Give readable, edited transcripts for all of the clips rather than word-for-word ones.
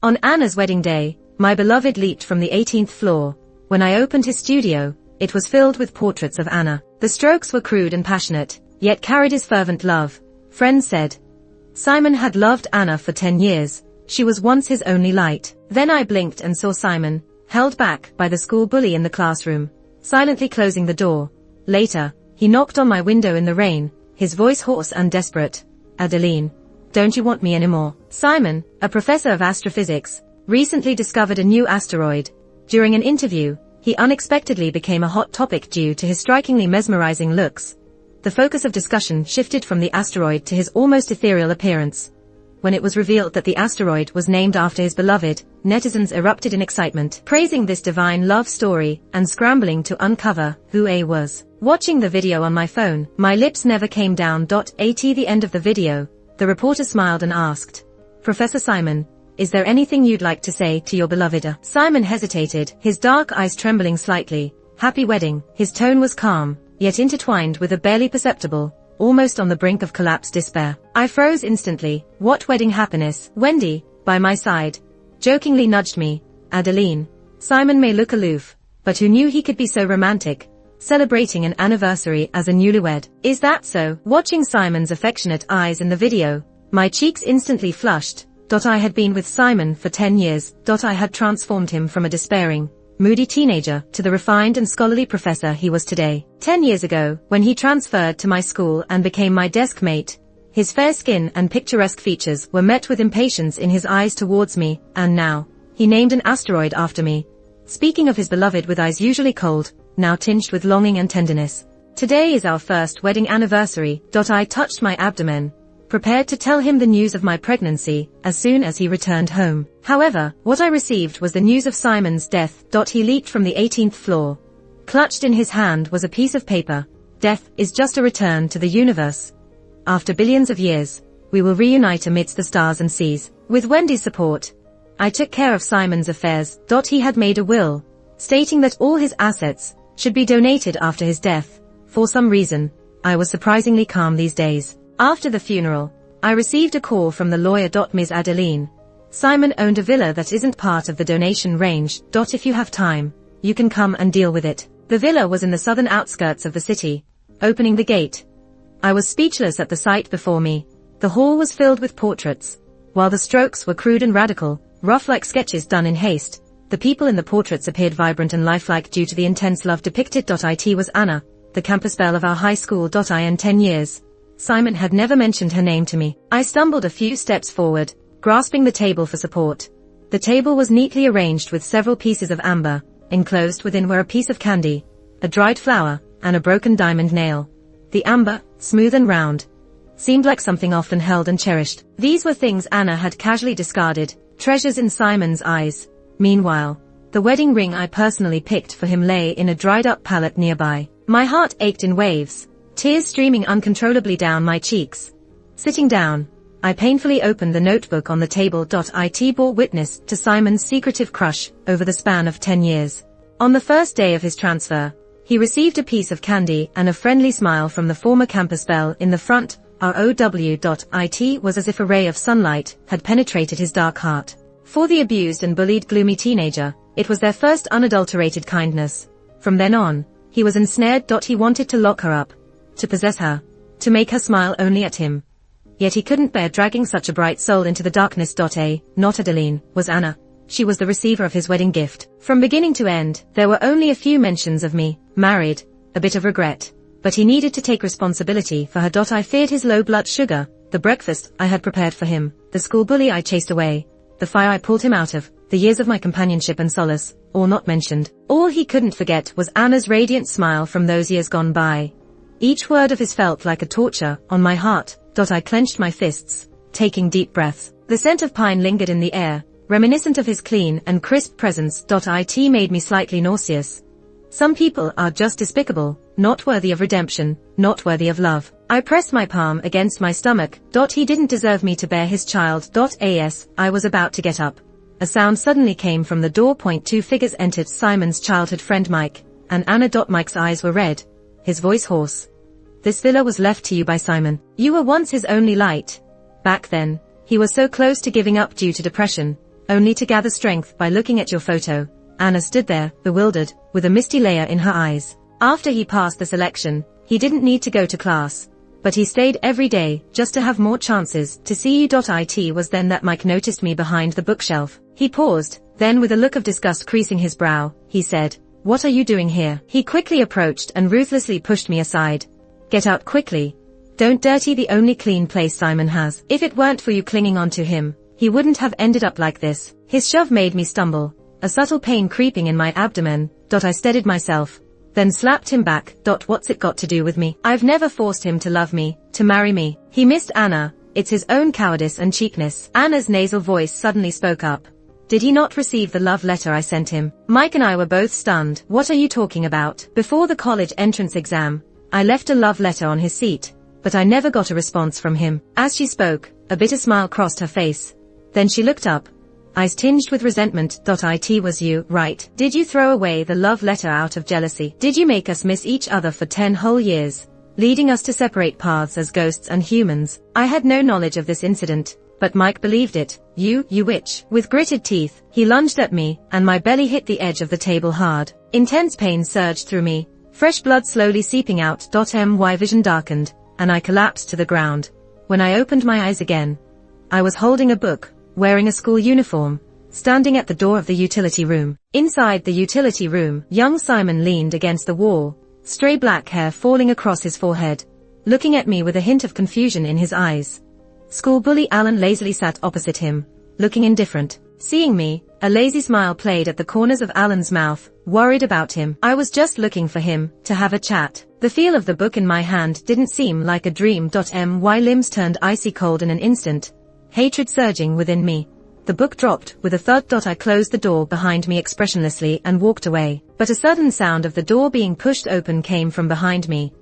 On Anna's wedding day, my beloved leaped from the 18th floor. When I opened his studio, it was filled with portraits of Anna. The strokes were crude and passionate, yet carried his fervent love. Friends said. Simon had loved Anna for 10 years. She was once his only light. Then I blinked and saw Simon, held back by the school bully in the classroom, silently closing the door. Later, he knocked on my window in the rain, his voice hoarse and desperate. Adeline, don't you want me anymore? Simon, a professor of astrophysics, recently discovered a new asteroid. During an interview, he unexpectedly became a hot topic due to his strikingly mesmerizing looks. The focus of discussion shifted from the asteroid to his almost ethereal appearance. When it was revealed that the asteroid was named after his beloved, netizens erupted in excitement, praising this divine love story and scrambling to uncover who A was. Watching the video on my phone, my lips never came down. At the end of the video, the reporter smiled and asked, Professor Simon, is there anything you'd like to say to your beloved? Simon hesitated, his dark eyes trembling slightly. Happy wedding. His tone was calm, yet intertwined with a barely perceptible, almost on the brink of collapse despair. I froze instantly. What wedding happiness? Wendy, by my side, jokingly nudged me. Adeline. Simon may look aloof, but who knew he could be so romantic, celebrating an anniversary as a newlywed? Is that so? Watching Simon's affectionate eyes in the video, my cheeks instantly flushed. I had been with Simon for 10 years. I had transformed him from a despairing, moody teenager to the refined and scholarly professor he was today. 10 years ago, when he transferred to my school and became my desk mate, his fair skin and picturesque features were met with impatience in his eyes towards me, and now, he named an asteroid after me. Speaking of his beloved with eyes usually cold, now tinged with longing and tenderness. Today is our first wedding anniversary. I touched my abdomen, prepared to tell him the news of my pregnancy as soon as he returned home. However, what I received was the news of Simon's death. He leaped from the 18th floor. Clutched in his hand was a piece of paper. Death is just a return to the universe. After billions of years, we will reunite amidst the stars and seas. With Wendy's support, I took care of Simon's affairs. He had made a will, stating that all his assets should be donated after his death. For some reason, I was surprisingly calm these days. After the funeral, I received a call from the lawyer. Ms. Adeline. Simon owned a villa that isn't part of the donation range. If you have time, you can come and deal with it. The villa was in the southern outskirts of the city. Opening the gate, I was speechless at the sight before me. The hall was filled with portraits. While the strokes were crude and radical, rough like sketches done in haste, the people in the portraits appeared vibrant and lifelike due to the intense love depicted. It was Anna, the campus belle of our high school. In 10 years, Simon had never mentioned her name to me. I stumbled a few steps forward, grasping the table for support. The table was neatly arranged with several pieces of amber. Enclosed within were a piece of candy, a dried flower, and a broken diamond nail. The amber, smooth and round, seemed like something often held and cherished. These were things Anna had casually discarded, treasures in Simon's eyes. Meanwhile, the wedding ring I personally picked for him lay in a dried-up pallet nearby. My heart ached in waves, tears streaming uncontrollably down my cheeks. Sitting down, I painfully opened the notebook on the table. It bore witness to Simon's secretive crush over the span of 10 years. On the first day of his transfer, he received a piece of candy and a friendly smile from the former campus belle in the front. It was as if a ray of sunlight had penetrated his dark heart. For the abused and bullied gloomy teenager, it was their first unadulterated kindness. From then on, he was ensnared. He wanted to lock her up, to possess her, to make her smile only at him. Yet he couldn't bear dragging such a bright soul into the darkness. Not Adeline, was Anna. She was the receiver of his wedding gift. From beginning to end, there were only a few mentions of me, married, a bit of regret. But he needed to take responsibility for her. I feared his low blood sugar, the breakfast I had prepared for him, the school bully I chased away, the fire I pulled him out of, the years of my companionship and solace, all not mentioned. All he couldn't forget was Anna's radiant smile from those years gone by. Each word of his felt like a torture on my heart. I clenched my fists, taking deep breaths. The scent of pine lingered in the air, reminiscent of his clean and crisp presence. It made me slightly nauseous. Some people are just despicable, not worthy of redemption, not worthy of love. I pressed my palm against my stomach. He didn't deserve me to bear his child. As I was about to get up, a sound suddenly came from the door. Two figures entered. Simon's childhood friend Mike, and Anna. Mike's eyes were red, his voice hoarse. This villa was left to you by Simon. You were once his only light. Back then, he was so close to giving up due to depression. only to gather strength by looking at your photo. Anna stood there, bewildered, with a misty layer in her eyes. After he passed the selection, he didn't need to go to class. But he stayed every day, just to have more chances to see you. It was then that Mike noticed me behind the bookshelf. He paused, then with a look of disgust creasing his brow, he said, "What are you doing here?" He quickly approached and ruthlessly pushed me aside. "Get out quickly. Don't dirty the only clean place Simon has. If it weren't for you clinging on to him, he wouldn't have ended up like this." His shove made me stumble, a subtle pain creeping in my abdomen. I steadied myself, then slapped him back. "What's it got to do with me? I've never forced him to love me, to marry me." He missed Anna. "It's his own cowardice and cheapness." Anna's nasal voice suddenly spoke up. "Did he not receive the love letter I sent him?" Mike and I were both stunned. "What are you talking about?" "Before the college entrance exam, I left a love letter on his seat, but I never got a response from him." As she spoke, a bitter smile crossed her face. Then she looked up, eyes tinged with resentment. "It was you, right? Did you throw away the love letter out of jealousy? Did you make us miss each other for 10 whole years, leading us to separate paths as ghosts and humans?" I had no knowledge of this incident, but Mike believed it. You witch." With gritted teeth, he lunged at me, and my belly hit the edge of the table hard. Intense pain surged through me, fresh blood slowly seeping out. My vision darkened, and I collapsed to the ground. When I opened my eyes again, I was holding a book, wearing a school uniform, standing at the door of the utility room. Inside the utility room, young Simon leaned against the wall, stray black hair falling across his forehead, looking at me with a hint of confusion in his eyes. School bully Alan lazily sat opposite him, looking indifferent. Seeing me, a lazy smile played at the corners of Alan's mouth, worried about him. I was just looking for him, to have a chat. The feel of the book in my hand didn't seem like a dream. My limbs turned icy cold in an instant, hatred surging within me. The book dropped with a thud. I closed the door behind me expressionlessly and walked away. But a sudden sound of the door being pushed open came from behind me.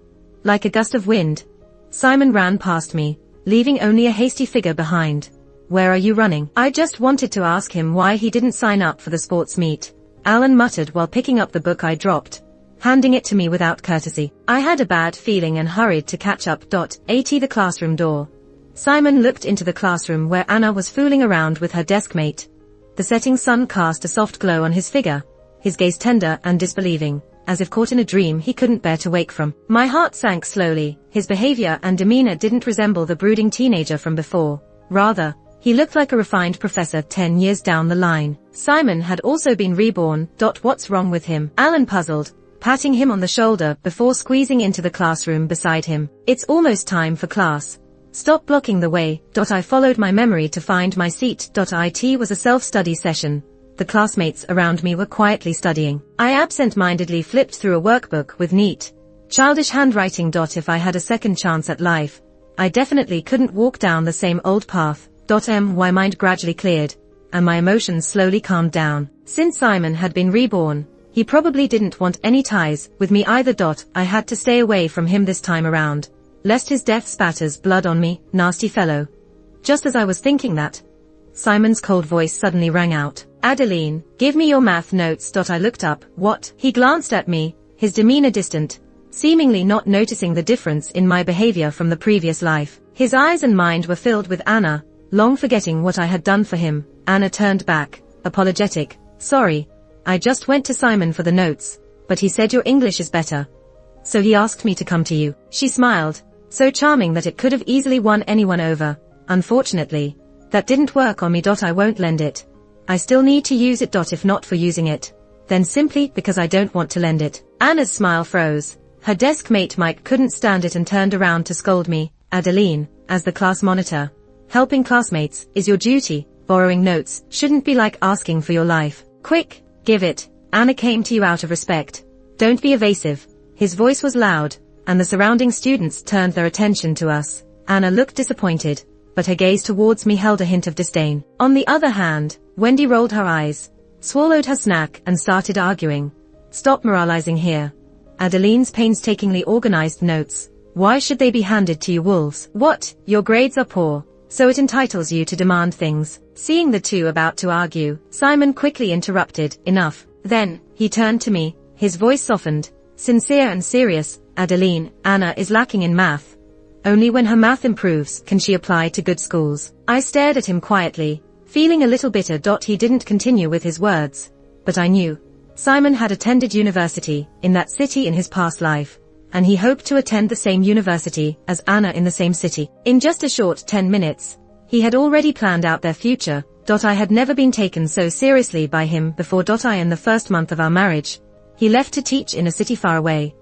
Like a gust of wind, Simon ran past me, leaving only a hasty figure behind. "Where are you running?" I just wanted to ask him why he didn't sign up for the sports meet, Alan muttered while picking up the book I dropped, handing it to me without courtesy. I had a bad feeling and hurried to catch up. The classroom door. Simon looked into the classroom where Anna was fooling around with her deskmate. The setting sun cast a soft glow on his figure, his gaze tender and disbelieving, as if caught in a dream he couldn't bear to wake from. My heart sank slowly. His behavior and demeanor didn't resemble the brooding teenager from before. Rather, he looked like a refined professor 10 years down the line. Simon had also been reborn. What's wrong with him? Alan puzzled, patting him on the shoulder before squeezing into the classroom beside him. "It's almost time for class. Stop blocking the way." I followed my memory to find my seat. It was a self-study session. The classmates around me were quietly studying. I absent-mindedly flipped through a workbook with neat, childish handwriting. If I had a second chance at life, I definitely couldn't walk down the same old path. My mind gradually cleared, and my emotions slowly calmed down. Since Simon had been reborn, he probably didn't want any ties with me either. I had to stay away from him this time around, lest his death spatters blood on me. Nasty fellow. Just as I was thinking that, Simon's cold voice suddenly rang out. "Adeline, give me your math notes." I looked up. "What?" He glanced at me, his demeanor distant, seemingly not noticing the difference in my behavior from the previous life. His eyes and mind were filled with Anna, long forgetting what I had done for him. Anna turned back, apologetic. "Sorry, I just went to Simon for the notes, but he said your English is better, so he asked me to come to you." She smiled, so charming that it could have easily won anyone over. "Unfortunately, that didn't work on me. I won't lend it. I still need to use it. If not for using it, then simply because I don't want to lend it." Anna's smile froze. Her desk mate Mike couldn't stand it and turned around to scold me. "Adeline, as the class monitor, helping classmates is your duty. Borrowing notes shouldn't be like asking for your life. Quick, give it. Anna came to you out of respect. Don't be evasive." His voice was loud, and the surrounding students turned their attention to us. Anna looked disappointed, but her gaze towards me held a hint of disdain. On the other hand, Wendy rolled her eyes, swallowed her snack and started arguing. "Stop moralizing here. Adeline's painstakingly organized notes. Why should they be handed to you wolves? What? Your grades are poor, so it entitles you to demand things." Seeing the two about to argue, Simon quickly interrupted. "Enough." Then, he turned to me, his voice softened, sincere and serious. "Adeline, Anna is lacking in math. Only when her math improves can she apply to good schools." I stared at him quietly, Feeling a little bitter. He didn't continue with his words. But I knew. Simon had attended university in that city in his past life, and he hoped to attend the same university as Anna in the same city. In just a short 10 minutes, he had already planned out their future. I had never been taken so seriously by him before. In the first month of our marriage, he left to teach in a city far away,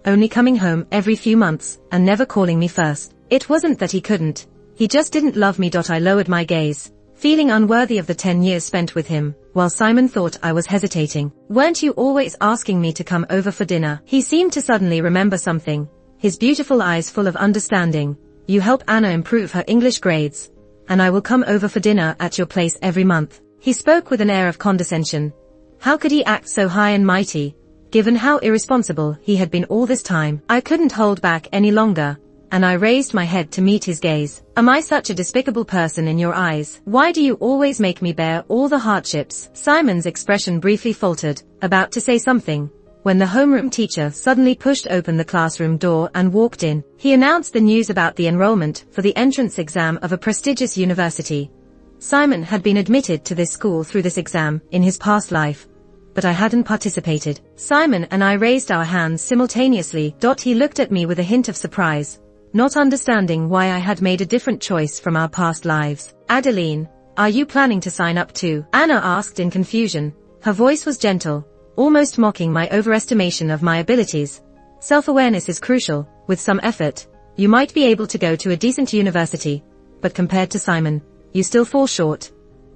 only coming home every few months and never calling me first. It wasn't that he couldn't, he just didn't love me. I lowered my gaze, feeling unworthy of the 10 years spent with him, while Simon thought I was hesitating. Weren't you always asking me to come over for dinner? He seemed to suddenly remember something, his beautiful eyes full of understanding. You help Anna improve her English grades, and I will come over for dinner at your place every month. He spoke with an air of condescension. How could he act so high and mighty, given how irresponsible he had been all this time? I couldn't hold back any longer, and I raised my head to meet his gaze. Am I such a despicable person in your eyes? Why do you always make me bear all the hardships? Simon's expression briefly faltered, about to say something, when the homeroom teacher suddenly pushed open the classroom door and walked in. He announced the news about the enrollment for the entrance exam of a prestigious university. Simon had been admitted to this school through this exam in his past life, but I hadn't participated. Simon and I raised our hands simultaneously. He looked at me with a hint of surprise, not understanding why I had made a different choice from our past lives. Adeline, are you planning to sign up too? Anna asked in confusion. Her voice was gentle, almost mocking my overestimation of my abilities. Self-awareness is crucial. With some effort, you might be able to go to a decent university, but compared to Simon, you still fall short.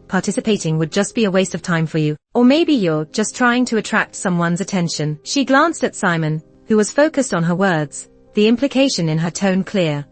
Participating would just be a waste of time for you. Or maybe you're just trying to attract someone's attention. She glanced at Simon, who was focused on her words, the implication in her tone clear.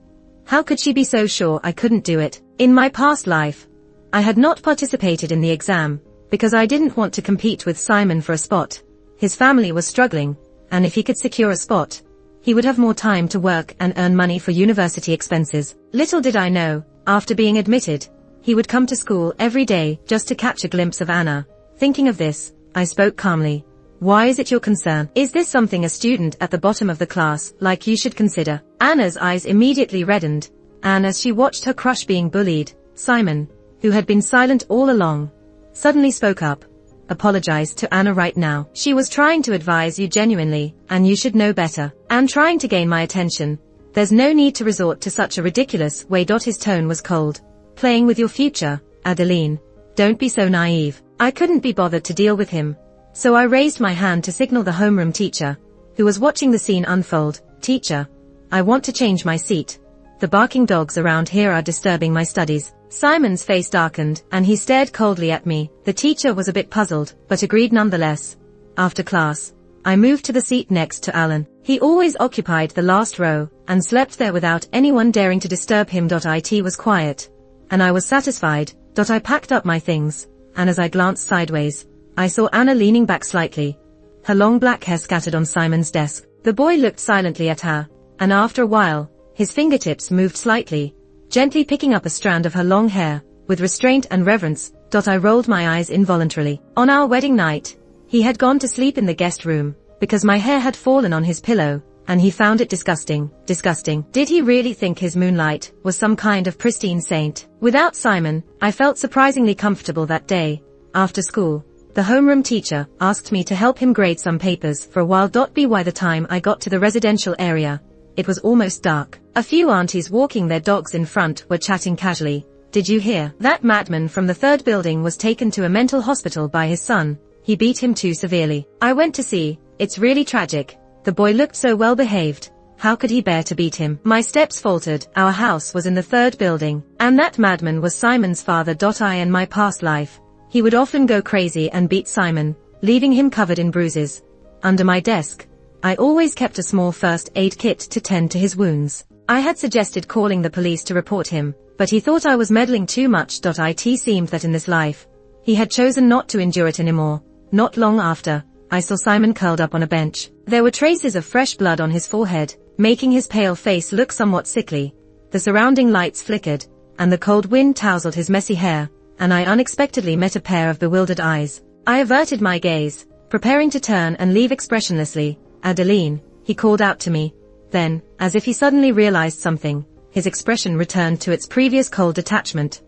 How could she be so sure I couldn't do it? In my past life, I had not participated in the exam, because I didn't want to compete with Simon for a spot. His family was struggling, and if he could secure a spot, he would have more time to work and earn money for university expenses. Little did I know, after being admitted, he would come to school every day just to catch a glimpse of Anna. Thinking of this, I spoke calmly. Why is it your concern? Is this something a student at the bottom of the class like you should consider? Anna's eyes immediately reddened, and as she watched her crush being bullied, Simon, who had been silent all along, suddenly spoke up. Apologize to Anna right now. She was trying to advise you genuinely, and you should know better. And trying to gain my attention. There's no need to resort to such a ridiculous way. His tone was cold. Playing with your future, Adeline. Don't be so naive. I couldn't be bothered to deal with him, so I raised my hand to signal the homeroom teacher, who was watching the scene unfold. Teacher, I want to change my seat. The barking dogs around here are disturbing my studies. Simon's face darkened, and he stared coldly at me. The teacher was a bit puzzled, but agreed nonetheless. After class, I moved to the seat next to Alan. He always occupied the last row, and slept there without anyone daring to disturb him. It was quiet, and I was satisfied. I packed up my things, and as I glanced sideways, I saw Anna leaning back slightly, her long black hair scattered on Simon's desk. The boy looked silently at her, and after a while, his fingertips moved slightly, gently picking up a strand of her long hair, with restraint and reverence. I rolled my eyes involuntarily. On our wedding night, he had gone to sleep in the guest room, because my hair had fallen on his pillow, and he found it disgusting. Disgusting. Did he really think his moonlight was some kind of pristine saint? Without Simon, I felt surprisingly comfortable that day. After school, the homeroom teacher asked me to help him grade some papers for a while. By the time I got to the residential area, it was almost dark. A few aunties walking their dogs in front were chatting casually. Did you hear? That madman from the third building was taken to a mental hospital by his son. He beat him too severely. I went to see. It's really tragic. The boy looked so well behaved. How could he bear to beat him? My steps faltered. Our house was in the third building, and that madman was Simon's father. In my past life, he would often go crazy and beat Simon, leaving him covered in bruises. Under my desk, I always kept a small first aid kit to tend to his wounds. I had suggested calling the police to report him, but he thought I was meddling too much. It seemed that in this life, he had chosen not to endure it anymore. Not long after, I saw Simon curled up on a bench. There were traces of fresh blood on his forehead, making his pale face look somewhat sickly. The surrounding lights flickered, and the cold wind tousled his messy hair, and I unexpectedly met a pair of bewildered eyes. I averted my gaze, preparing to turn and leave expressionlessly. Adeline, he called out to me. Then, as if he suddenly realized something, his expression returned to its previous cold detachment.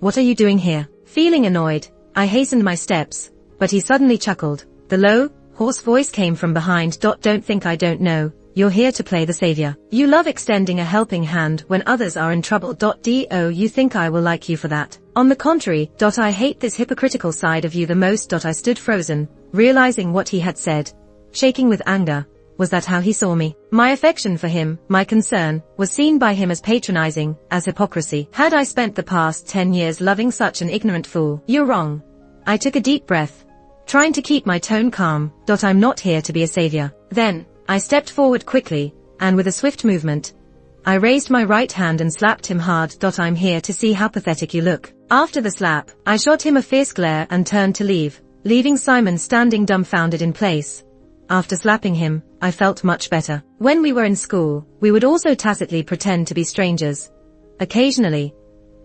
What are you doing here? Feeling annoyed, I hastened my steps, but he suddenly chuckled. The low, hoarse voice came from behind. Don't think I don't know, you're here to play the savior. You love extending a helping hand when others are in trouble. Do you think I will like you for that? On the contrary, I hate this hypocritical side of you the most. I stood frozen, realizing what he had said. Shaking with anger. Was that how he saw me? My affection for him, my concern, was seen by him as patronizing, as hypocrisy. Had I spent the past 10 years loving such an ignorant fool? You're wrong. I took a deep breath, trying to keep my tone calm. I'm not here to be a savior. Then, I stepped forward quickly, and with a swift movement, I raised my right hand and slapped him hard. I'm here to see how pathetic you look. After the slap, I shot him a fierce glare and turned to leave, leaving Simon standing dumbfounded in place. After slapping him, I felt much better. When we were in school, we would also tacitly pretend to be strangers. Occasionally,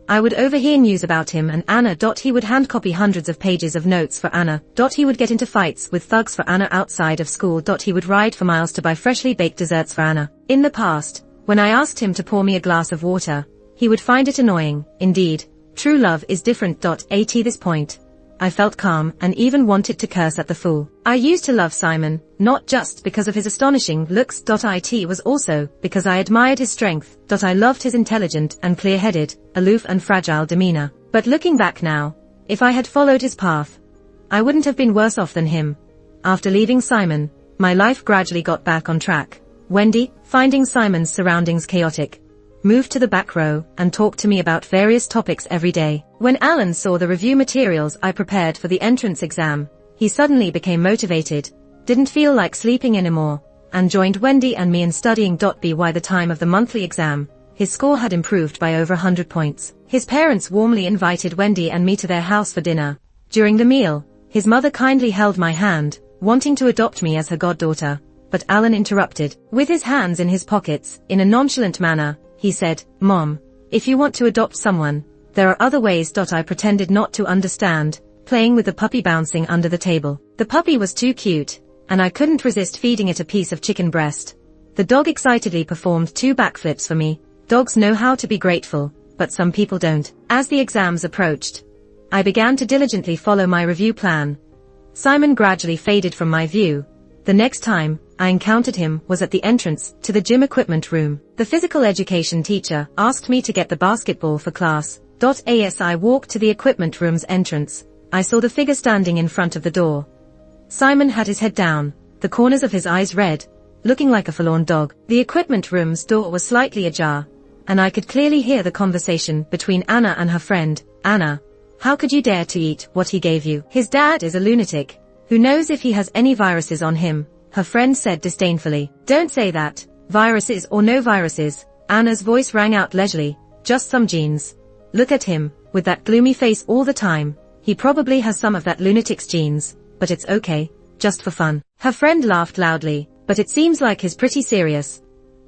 I would overhear news about him and Anna. He would hand-copy hundreds of pages of notes for Anna. He would get into fights with thugs for Anna outside of school. He would ride for miles to buy freshly baked desserts for Anna. In the past, when I asked him to pour me a glass of water, he would find it annoying. Indeed, true love is different. At this point, I felt calm and even wanted to curse at the fool. I used to love Simon, not just because of his astonishing looks. It was also because I admired his strength. I loved his intelligent and clear-headed, aloof and fragile demeanor. But looking back now, if I had followed his path, I wouldn't have been worse off than him. After leaving Simon, my life gradually got back on track. Wendy, finding Simon's surroundings chaotic, moved to the back row and talked to me about various topics every day. When Alan saw the review materials I prepared for the entrance exam, he suddenly became motivated, didn't feel like sleeping anymore, and joined Wendy and me in studying. By the time of the monthly exam, his score had improved by over 100 points. His parents warmly invited Wendy and me to their house for dinner. During the meal, his mother kindly held my hand, wanting to adopt me as her goddaughter, but Alan interrupted. With his hands in his pockets, in a nonchalant manner, he said, "Mom, if you want to adopt someone, there are other ways." I pretended not to understand, playing with the puppy bouncing under the table. The puppy was too cute, and I couldn't resist feeding it a piece of chicken breast. The dog excitedly performed 2 backflips for me. Dogs know how to be grateful, but some people don't. As the exams approached, I began to diligently follow my review plan. Simon gradually faded from my view. The next time I encountered him was at the entrance to the gym equipment room. The physical education teacher asked me to get the basketball for class. As I walked to the equipment room's entrance, I saw the figure standing in front of the door. Simon had his head down, the corners of his eyes red, looking like a forlorn dog. The equipment room's door was slightly ajar, and I could clearly hear the conversation between Anna and her friend. "Anna, how could you dare to eat what he gave you? His dad is a lunatic. Who knows if he has any viruses on him?" her friend said disdainfully. "Don't say that. Viruses or no viruses," Anna's voice rang out leisurely. "Just some genes. Look at him, with that gloomy face all the time. He probably has some of that lunatic's genes, but it's okay, just for fun." Her friend laughed loudly, "But it seems like he's pretty serious.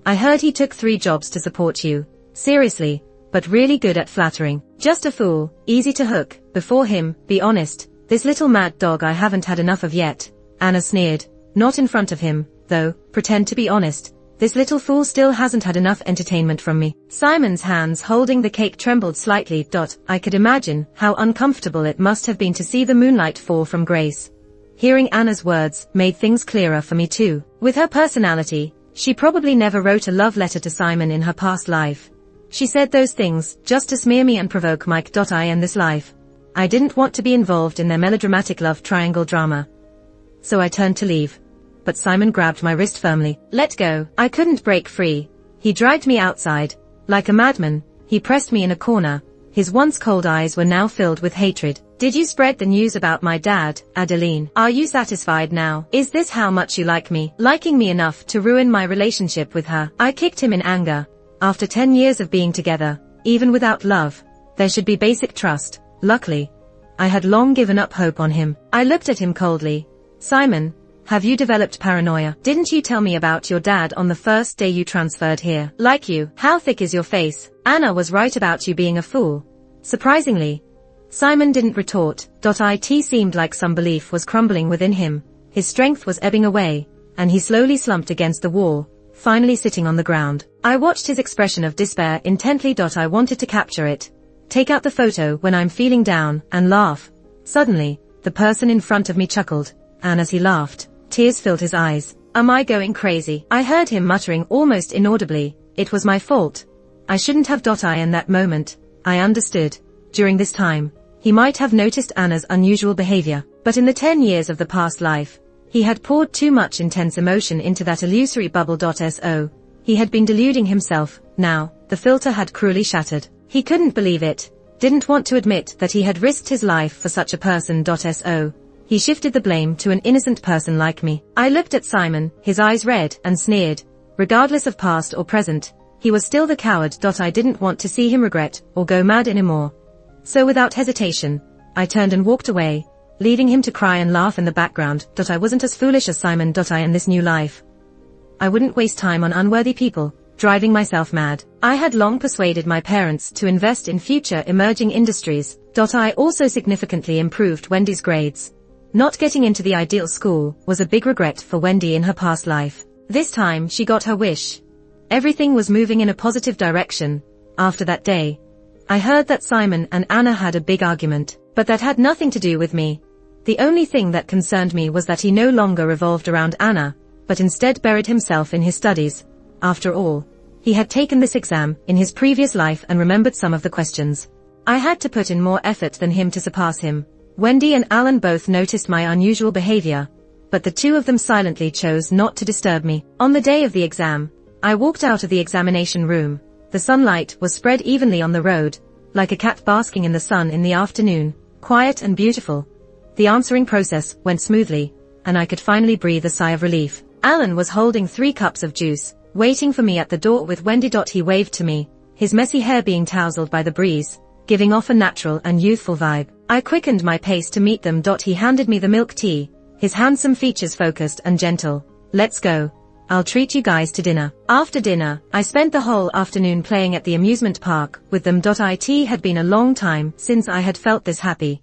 I heard he took 3 jobs to support you. Seriously, but really good at flattering. Just a fool, easy to hook. Before him, be honest. This little mad dog I haven't had enough of yet." Anna sneered. "Not in front of him, though. Pretend to be honest. This little fool still hasn't had enough entertainment from me." Simon's hands holding the cake trembled slightly. I could imagine how uncomfortable it must have been to see the moonlight fall from grace. Hearing Anna's words made things clearer for me too. With her personality, she probably never wrote a love letter to Simon in her past life. She said those things just to smear me and provoke Mike. I and this life. I didn't want to be involved in their melodramatic love triangle drama. So I turned to leave. But Simon grabbed my wrist firmly. "Let go." I couldn't break free. He dragged me outside. Like a madman, he pressed me in a corner. His once cold eyes were now filled with hatred. "Did you spread the news about my dad, Adeline? Are you satisfied now? Is this how much you like me? Liking me enough to ruin my relationship with her?" I kicked him in anger. After 10 years of being together, even without love, there should be basic trust. Luckily, I had long given up hope on him. I looked at him coldly. "Simon, have you developed paranoia? Didn't you tell me about your dad on the first day you transferred here? Like you? How thick is your face? Anna was right about you being a fool." Surprisingly, Simon didn't retort. It seemed like some belief was crumbling within him. His strength was ebbing away, and he slowly slumped against the wall, finally sitting on the ground. I watched his expression of despair intently. I wanted to capture it, Take out the photo when I'm feeling down, and laugh. Suddenly, the person in front of me chuckled, and as he laughed, tears filled his eyes. Am I going crazy? I heard him muttering almost inaudibly, it was my fault. I shouldn't have. I in that moment, I understood. During this time, he might have noticed Anna's unusual behavior, but in the 10 years of the past life, he had poured too much intense emotion into that illusory bubble. So, he had been deluding himself. Now, the filter had cruelly shattered. He couldn't believe it, didn't want to admit that he had risked his life for such a person. So, he shifted the blame to an innocent person like me. I looked at Simon, his eyes red, and sneered. Regardless of past or present, he was still the coward. I didn't want to see him regret or go mad anymore. So without hesitation, I turned and walked away, leaving him to cry and laugh in the background. I wasn't as foolish as Simon. I in this new life. I wouldn't waste time on unworthy people, driving myself mad. I had long persuaded my parents to invest in future emerging industries. I also significantly improved Wendy's grades. Not getting into the ideal school was a big regret for Wendy in her past life. This time she got her wish. Everything was moving in a positive direction. After that day, I heard that Simon and Anna had a big argument, but that had nothing to do with me. The only thing that concerned me was that he no longer revolved around Anna, but instead buried himself in his studies. After all, he had taken this exam in his previous life and remembered some of the questions. I had to put in more effort than him to surpass him. Wendy and Alan both noticed my unusual behavior, but the two of them silently chose not to disturb me. On the day of the exam, I walked out of the examination room. The sunlight was spread evenly on the road, like a cat basking in the sun in the afternoon, quiet and beautiful. The answering process went smoothly, and I could finally breathe a sigh of relief. Alan was holding 3 cups of juice, waiting for me at the door with Wendy. He waved to me, his messy hair being tousled by the breeze, giving off a natural and youthful vibe. I quickened my pace to meet them. He handed me the milk tea, his handsome features focused and gentle. Let's go. I'll treat you guys to dinner. After dinner, I spent the whole afternoon playing at the amusement park with them. It had been a long time since I had felt this happy.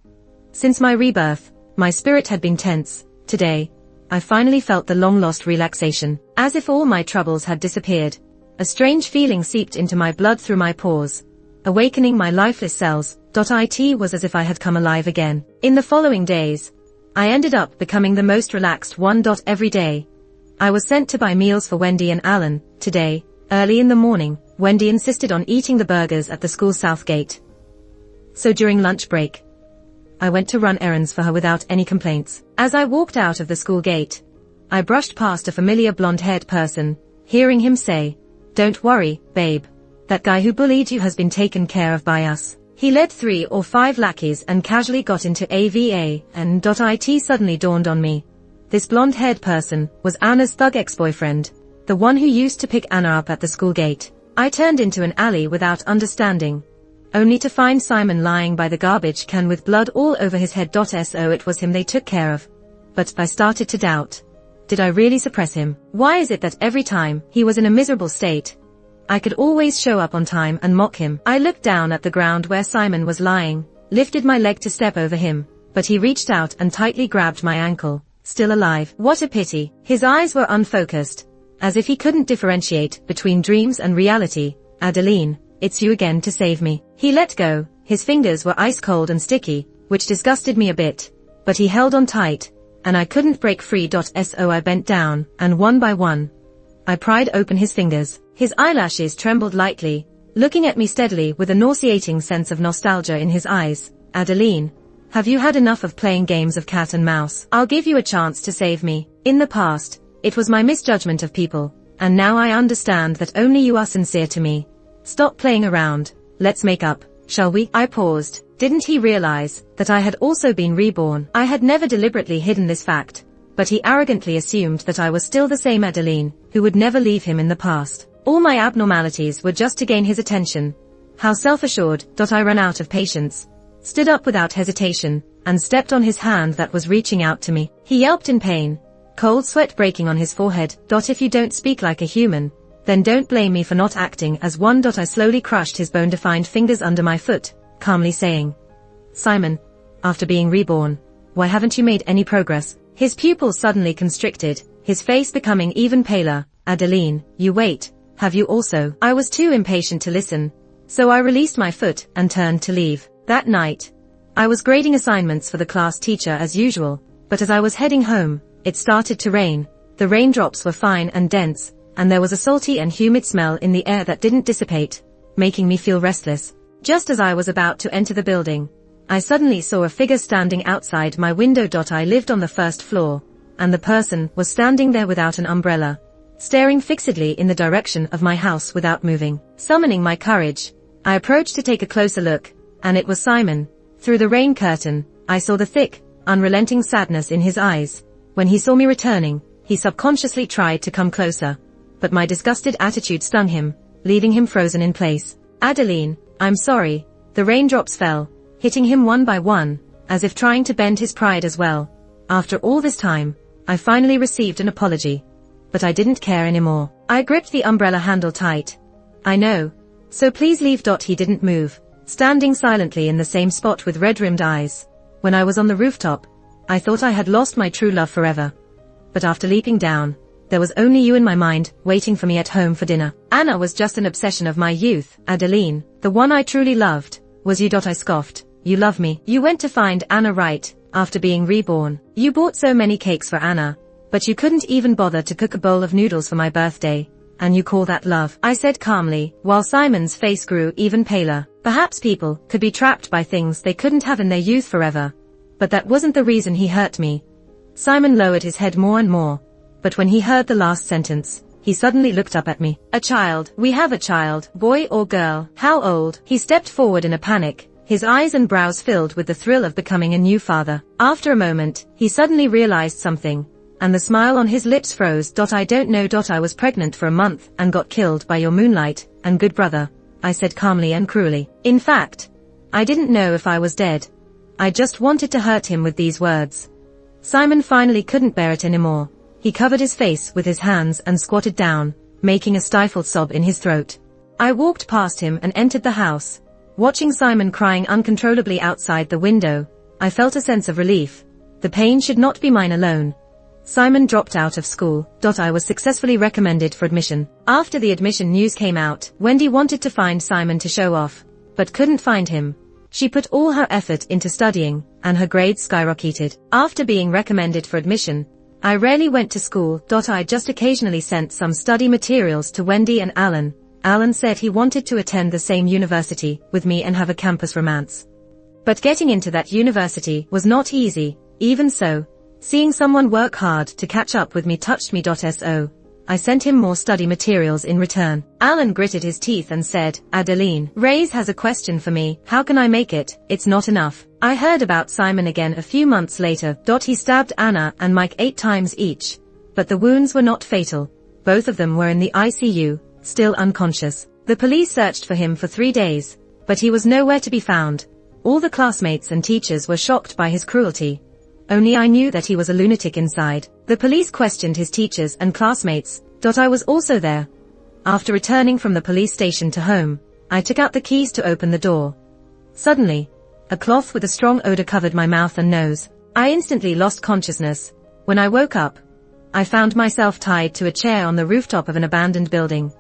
Since my rebirth, my spirit had been tense. Today, I finally felt the long-lost relaxation, as if all my troubles had disappeared. A strange feeling seeped into my blood through my pores, awakening my lifeless cells. It was as if I had come alive again. In the following days, I ended up becoming the most relaxed one. Every day, I was sent to buy meals for Wendy and Alan. Today, early in the morning, Wendy insisted on eating the burgers at the school south gate. So during lunch break, I went to run errands for her without any complaints. As I walked out of the school gate, I brushed past a familiar blonde-haired person, hearing him say, "Don't worry, babe. That guy who bullied you has been taken care of by us." He led 3 or 5 lackeys and casually got into AVA, and it suddenly dawned on me. This blonde-haired person was Anna's thug ex-boyfriend, the one who used to pick Anna up at the school gate. I turned into an alley without understanding, only to find Simon lying by the garbage can with blood all over his head. So it was him they took care of. But I started to doubt. Did I really suppress him? Why is it that every time he was in a miserable state, I could always show up on time and mock him? I looked down at the ground where Simon was lying, lifted my leg to step over him, but he reached out and tightly grabbed my ankle. Still alive. What a pity. His eyes were unfocused, as if he couldn't differentiate between dreams and reality. "Adeline, it's you again to save me." He let go. His fingers were ice cold and sticky, which disgusted me a bit, but he held on tight, and I couldn't break free. So I bent down, and one by one, I pried open his fingers. His eyelashes trembled lightly, looking at me steadily with a nauseating sense of nostalgia in his eyes. "Adeline, have you had enough of playing games of cat and mouse? I'll give you a chance to save me. In the past, it was my misjudgment of people, and now I understand that only you are sincere to me. Stop playing around. Let's make up, shall we?" I paused. Didn't he realize that I had also been reborn? I had never deliberately hidden this fact, but he arrogantly assumed that I was still the same Adeline, who would never leave him in the past. All my abnormalities were just to gain his attention. How self-assured. I ran out of patience, stood up without hesitation, and stepped on his hand that was reaching out to me. He yelped in pain, cold sweat breaking on his forehead. "If you don't speak like a human, then don't blame me for not acting as one." I slowly crushed his bone-defined fingers under my foot, calmly saying, "Simon, after being reborn, why haven't you made any progress?" His pupils suddenly constricted, his face becoming even paler. "Adeline, you wait, have you also?" I was too impatient to listen, So I released my foot and turned to leave. That night, I was grading assignments for the class teacher as usual, but as I was heading home, it started to rain. The raindrops were fine and dense, and there was a salty and humid smell in the air that didn't dissipate, making me feel restless. Just as I was about to enter the building, I suddenly saw a figure standing outside my window. I lived on the first floor, and the person was standing there without an umbrella, staring fixedly in the direction of my house without moving. Summoning my courage, I approached to take a closer look, and it was Simon. Through the rain curtain, I saw the thick, unrelenting sadness in his eyes. When he saw me returning, he subconsciously tried to come closer, but my disgusted attitude stung him, leaving him frozen in place. "Adeline, I'm sorry." The raindrops fell, hitting him one by one, as if trying to bend his pride as well. After all this time, I finally received an apology. But I didn't care anymore. I gripped the umbrella handle tight. "I know. So please leave." He didn't move, standing silently in the same spot with red-rimmed eyes. When I was on the rooftop, I thought I had lost my true love forever. But after leaping down, there was only you in my mind, waiting for me at home for dinner. "Anna was just an obsession of my youth, Adeline. The one I truly loved was you." I scoffed. "You love me. You went to find Anna right after being reborn. You bought so many cakes for Anna, but you couldn't even bother to cook a bowl of noodles for my birthday. And you call that love?" I said calmly, while Simon's face grew even paler. Perhaps people could be trapped by things they couldn't have in their youth forever. But that wasn't the reason he hurt me. Simon lowered his head more and more, but when he heard the last sentence, he suddenly looked up at me. "A child. We have a child. Boy or girl? How old?" He stepped forward in a panic, his eyes and brows filled with the thrill of becoming a new father. After a moment, he suddenly realized something, and the smile on his lips froze. "I don't know. I was pregnant for a month and got killed by your moonlight and good brother," I said calmly and cruelly. "In fact, I didn't know if I was dead. I just wanted to hurt him." With these words, Simon finally couldn't bear it anymore. He covered his face with his hands and squatted down, making a stifled sob in his throat. I walked past him and entered the house. Watching Simon crying uncontrollably outside the window, I felt a sense of relief. The pain should not be mine alone. Simon dropped out of school. I was successfully recommended for admission. After the admission news came out, Wendy wanted to find Simon to show off, but couldn't find him. She put all her effort into studying, and her grades skyrocketed. After being recommended for admission, I rarely went to school. I just occasionally sent some study materials to Wendy and Alan. Alan said he wanted to attend the same university with me and have a campus romance. But getting into that university was not easy. Even so, seeing someone work hard to catch up with me touched me. So, I sent him more study materials in return. Alan gritted his teeth and said, "Adeline, Reyes has a question for me. How can I make it? It's not enough." I heard about Simon again a few months later. He stabbed Anna and Mike 8 times each. But the wounds were not fatal. Both of them were in the ICU, still unconscious. The police searched for him for 3 days, but he was nowhere to be found. All the classmates and teachers were shocked by his cruelty. Only I knew that he was a lunatic inside. The police questioned his teachers and classmates. I was also there. After returning from the police station to home, I took out the keys to open the door. Suddenly, a cloth with a strong odor covered my mouth and nose. I instantly lost consciousness. When I woke up, I found myself tied to a chair on the rooftop of an abandoned building.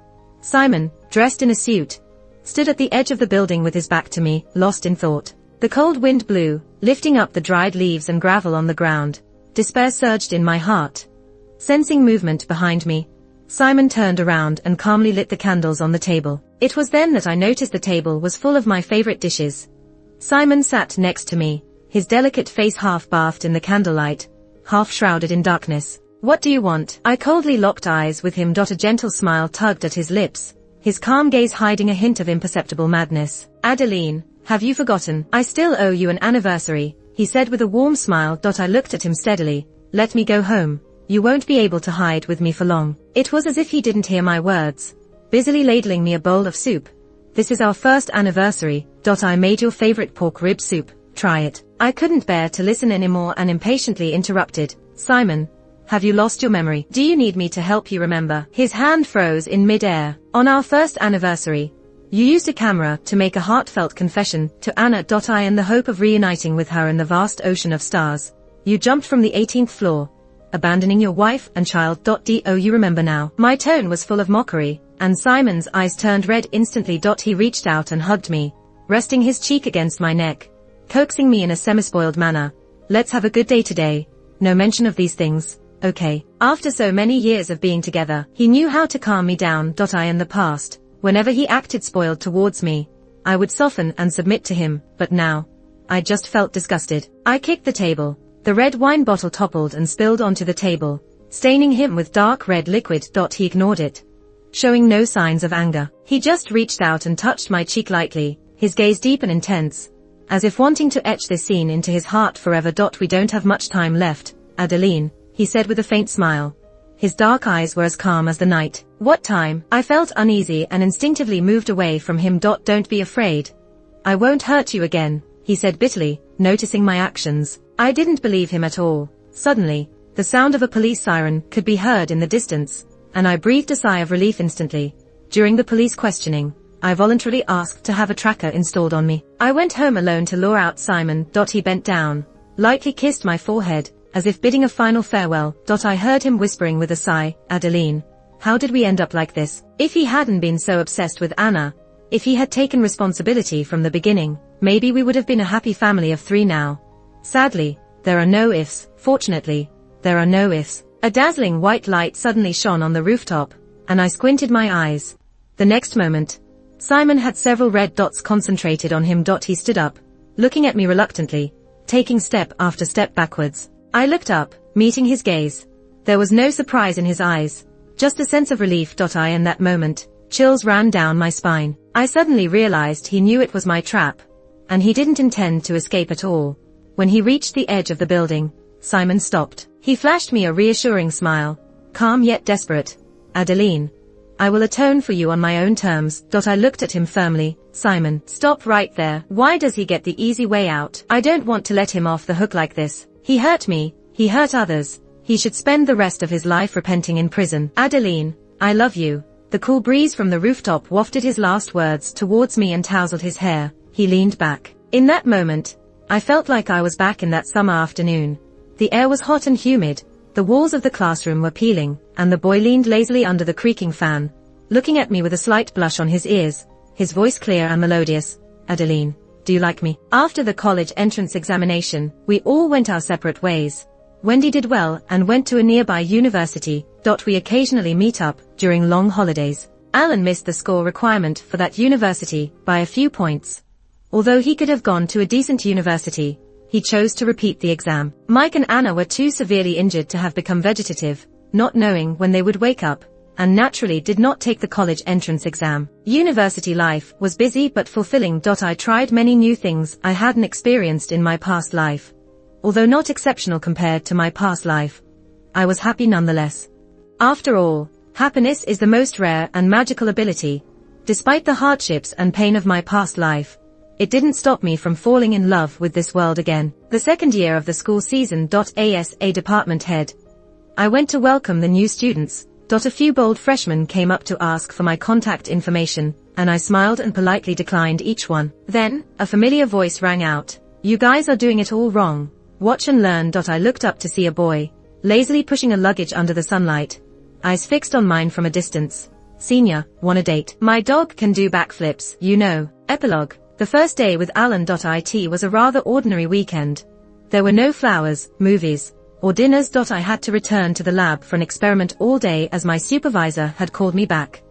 Simon, dressed in a suit, stood at the edge of the building with his back to me, lost in thought. The cold wind blew, lifting up the dried leaves and gravel on the ground. Despair surged in my heart. Sensing movement behind me, Simon turned around and calmly lit the candles on the table. It was then that I noticed the table was full of my favorite dishes. Simon sat next to me, his delicate face half bathed in the candlelight, half shrouded in darkness. "What do you want?" I coldly locked eyes with him. A gentle smile tugged at his lips, his calm gaze hiding a hint of imperceptible madness. "Adeline, have you forgotten? I still owe you an anniversary," he said with a warm smile. I looked at him steadily. "Let me go home. You won't be able to hide with me for long." It was as if he didn't hear my words, busily ladling me a bowl of soup. "This is our first anniversary. I made your favorite pork rib soup. Try it." I couldn't bear to listen anymore and impatiently interrupted. "Simon, have you lost your memory? Do you need me to help you remember?" His hand froze in mid-air. "On our first anniversary, you used a camera to make a heartfelt confession to Anna. I in the hope of reuniting with her in the vast ocean of stars. You jumped from the 18th floor, abandoning your wife and child. Do you remember now?" My tone was full of mockery, and Simon's eyes turned red instantly. He reached out and hugged me, resting his cheek against my neck, coaxing me in a semi-spoiled manner. Let's have a good day today. No mention of these things, okay? After so many years of being together, he knew how to calm me down. In the past, whenever he acted spoiled towards me, I would soften and submit to him, but now, I just felt disgusted. I kicked the table. The red wine bottle toppled and spilled onto the table, staining him with dark red liquid. He ignored it, showing no signs of anger. He just reached out and touched my cheek lightly, his gaze deep and intense, as if wanting to etch this scene into his heart forever. We don't have much time left, Adeline, he said with a faint smile. His dark eyes were as calm as the night. What time? I felt uneasy and instinctively moved away from him. Don't be afraid. I won't hurt you again, he said bitterly, noticing my actions. I didn't believe him at all. Suddenly, the sound of a police siren could be heard in the distance, and I breathed a sigh of relief instantly. During the police questioning, I voluntarily asked to have a tracker installed on me. I went home alone to lure out Simon. He bent down, lightly kissed my forehead, as if bidding a final farewell. I heard him whispering with a sigh, Adeline, how did we end up like this? If he hadn't been so obsessed with Anna, if he had taken responsibility from the beginning, maybe we would have been a happy family of 3 now. Sadly, there are no ifs. Fortunately, there are no ifs. A dazzling white light suddenly shone on the rooftop, and I squinted my eyes. The next moment, Simon had several red dots concentrated on him. He stood up, looking at me reluctantly, taking step after step backwards. I looked up, meeting his gaze. There was no surprise in his eyes, just a sense of relief. In that moment, chills ran down my spine. I suddenly realized he knew it was my trap, and he didn't intend to escape at all. When he reached the edge of the building, Simon stopped. He flashed me a reassuring smile, calm yet desperate. Adeline, I will atone for you on my own terms. I looked at him firmly. Simon, stop right there. Why does he get the easy way out? I don't want to let him off the hook like this. He hurt me, he hurt others. He should spend the rest of his life repenting in prison. Adeline, I love you. The cool breeze from the rooftop wafted his last words towards me and tousled his hair. He leaned back. In that moment, I felt like I was back in that summer afternoon. The air was hot and humid, the walls of the classroom were peeling, and the boy leaned lazily under the creaking fan, looking at me with a slight blush on his ears, his voice clear and melodious. Adeline, do you like me? After the college entrance examination, we all went our separate ways. Wendy did well and went to a nearby university. We occasionally meet up during long holidays. Alan missed the score requirement for that university by a few points. Although he could have gone to a decent university, he chose to repeat the exam. Mike and Anna were too severely injured to have become vegetative, not knowing when they would wake up, and naturally did not take the college entrance exam. University life was busy but fulfilling. I tried many new things I hadn't experienced in my past life. Although not exceptional compared to my past life, I was happy nonetheless. After all, happiness is the most rare and magical ability. Despite the hardships and pain of my past life, it didn't stop me from falling in love with this world again. The second year of the school season. As a department head, I went to welcome the new students. A few bold freshmen came up to ask for my contact information, and I smiled and politely declined each one. Then, a familiar voice rang out. You guys are doing it all wrong. Watch and learn. I looked up to see a boy, lazily pushing a luggage under the sunlight, eyes fixed on mine from a distance. Senior, wanna date? My dog can do backflips, you know. Epilogue. The first day with Alan. It was a rather ordinary weekend. There were no flowers, movies, or dinners. I had to return to the lab for an experiment all day as my supervisor had called me back.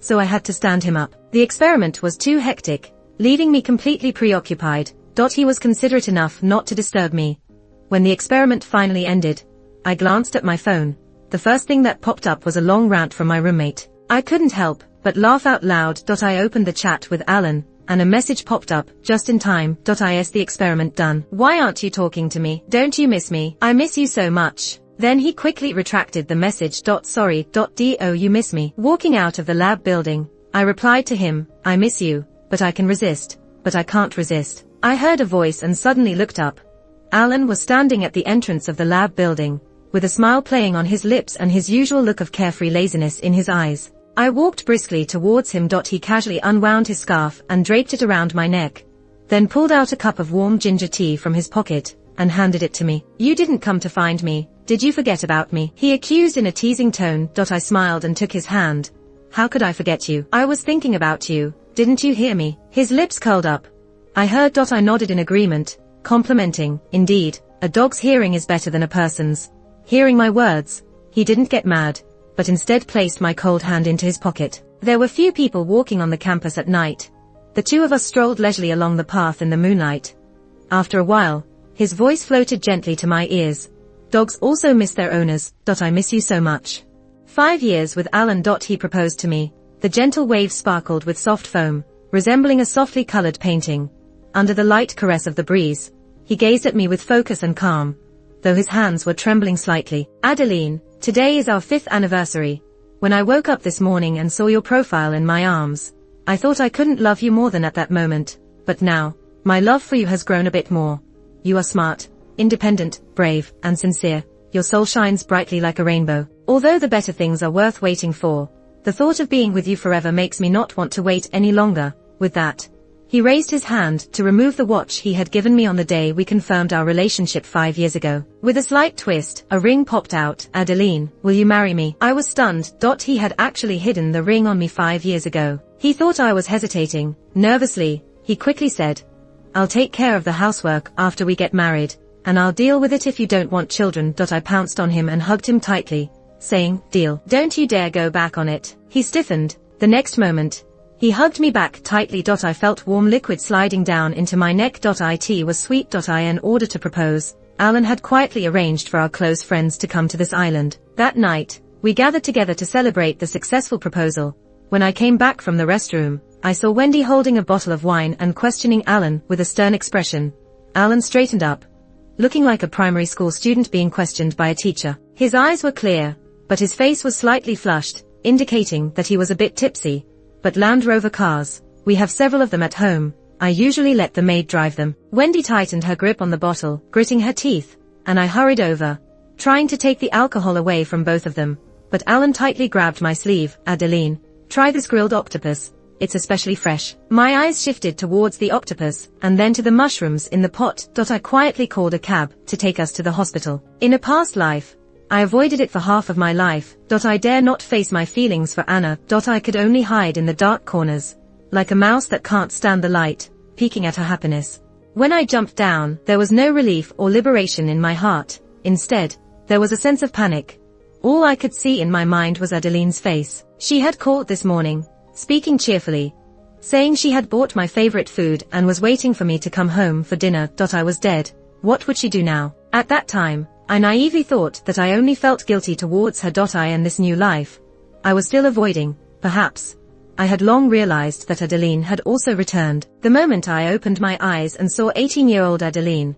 So I had to stand him up. The experiment was too hectic, leaving me completely preoccupied. He was considerate enough not to disturb me. When the experiment finally ended, I glanced at my phone. The first thing that popped up was a long rant from my roommate. I couldn't help but laugh out loud. I opened the chat with Alan, and a message popped up, just in time. Is the experiment done? Why aren't you talking to me? Don't you miss me? I miss you so much. Then he quickly retracted the message. Sorry. Do you miss me? Walking out of the lab building, I replied to him, I miss you, but I can resist, but I can't resist. I heard a voice and suddenly looked up. Alan was standing at the entrance of the lab building, with a smile playing on his lips and his usual look of carefree laziness in his eyes. I walked briskly towards him. He casually unwound his scarf and draped it around my neck, then pulled out a cup of warm ginger tea from his pocket, and handed it to me. You didn't come to find me, did you forget about me? He accused in a teasing tone. I smiled and took his hand, how could I forget you? I was thinking about you, didn't you hear me? His lips curled up. I heard. I nodded in agreement, complimenting, indeed, a dog's hearing is better than a person's. Hearing my words, he didn't get mad, but instead placed my cold hand into his pocket. There were few people walking on the campus at night. The two of us strolled leisurely along the path in the moonlight. After a while, his voice floated gently to my ears. Dogs also miss their owners. I miss you so much. 5 years with Alan. He proposed to me. The gentle waves sparkled with soft foam, resembling a softly colored painting. Under the light caress of the breeze, he gazed at me with focus and calm, though his hands were trembling slightly. Adeline, today is our 5th anniversary. When I woke up this morning and saw your profile in my arms, I thought I couldn't love you more than at that moment, but now, my love for you has grown a bit more. You are smart, independent, brave, and sincere. Your soul shines brightly like a rainbow. Although the better things are worth waiting for, the thought of being with you forever makes me not want to wait any longer. With that, he raised his hand to remove the watch he had given me on the day we confirmed our relationship 5 years ago. With a slight twist, a ring popped out. Adeline, will you marry me? I was stunned. He had actually hidden the ring on me 5 years ago. He thought I was hesitating. Nervously, he quickly said, I'll take care of the housework after we get married, and I'll deal with it if you don't want children. I pounced on him and hugged him tightly, saying, deal. Don't you dare go back on it. He stiffened. The next moment, he hugged me back tightly. I felt warm liquid sliding down into my neck. It was sweet. In order to propose, Alan had quietly arranged for our close friends to come to this island. That night, we gathered together to celebrate the successful proposal. When I came back from the restroom, I saw Wendy holding a bottle of wine and questioning Alan with a stern expression. Alan straightened up, looking like a primary school student being questioned by a teacher. His eyes were clear, but his face was slightly flushed, indicating that he was a bit tipsy. But Land Rover cars, we have several of them at home. I usually let the maid drive them. Wendy tightened her grip on the bottle, gritting her teeth, and I hurried over, trying to take the alcohol away from both of them. But Alan tightly grabbed my sleeve. Adeline, try this grilled octopus. It's especially fresh. My eyes shifted towards the octopus, and then to the mushrooms in the pot. I quietly called a cab to take us to the hospital. In a past life, I avoided it for half of my life. I dare not face my feelings for Anna. I could only hide in the dark corners, like a mouse that can't stand the light, peeking at her happiness. When I jumped down, there was no relief or liberation in my heart. Instead, there was a sense of panic. All I could see in my mind was Adeline's face. She had called this morning, speaking cheerfully, saying she had bought my favorite food and was waiting for me to come home for dinner. I was dead. What would she do now? At that time, I naively thought that I only felt guilty towards her. In this new life, I was still avoiding. Perhaps I had long realized that Adeline had also returned. The moment I opened my eyes and saw 18-year-old Adeline,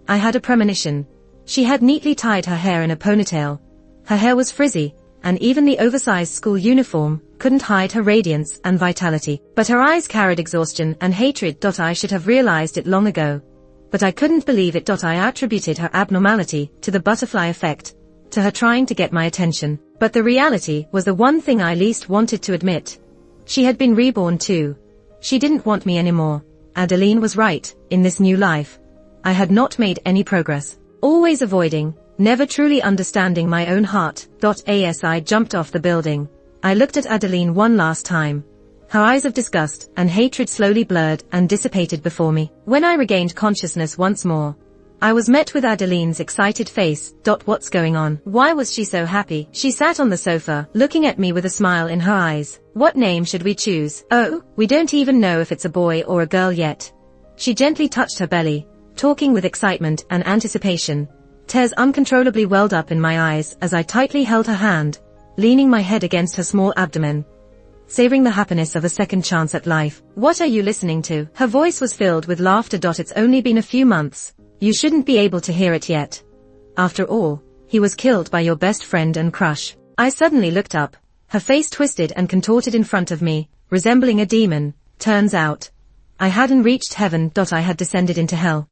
I had a premonition. She had neatly tied her hair in a ponytail. Her hair was frizzy, and even the oversized school uniform couldn't hide her radiance and vitality. But her eyes carried exhaustion and hatred. I should have realized it long ago. But I couldn't believe it. I attributed her abnormality to the butterfly effect, to her trying to get my attention. But the reality was the one thing I least wanted to admit. She had been reborn too. She didn't want me anymore. Adeline was right. In this new life, I had not made any progress. Always avoiding, never truly understanding my own heart. As I jumped off the building, I looked at Adeline one last time. Her eyes of disgust and hatred slowly blurred and dissipated before me. When I regained consciousness once more, I was met with Adeline's excited face. What's going on? Why was she so happy? She sat on the sofa, looking at me with a smile in her eyes. What name should we choose? Oh, we don't even know if it's a boy or a girl yet. She gently touched her belly, talking with excitement and anticipation. Tears uncontrollably welled up in my eyes as I tightly held her hand, leaning my head against her small abdomen, savoring the happiness of a second chance at life. What are you listening to? Her voice was filled with laughter. It's only been a few months. You shouldn't be able to hear it yet. After all, he was killed by your best friend and crush. I suddenly looked up. Her face twisted and contorted in front of me, resembling a demon. Turns out, I hadn't reached heaven. I had descended into hell.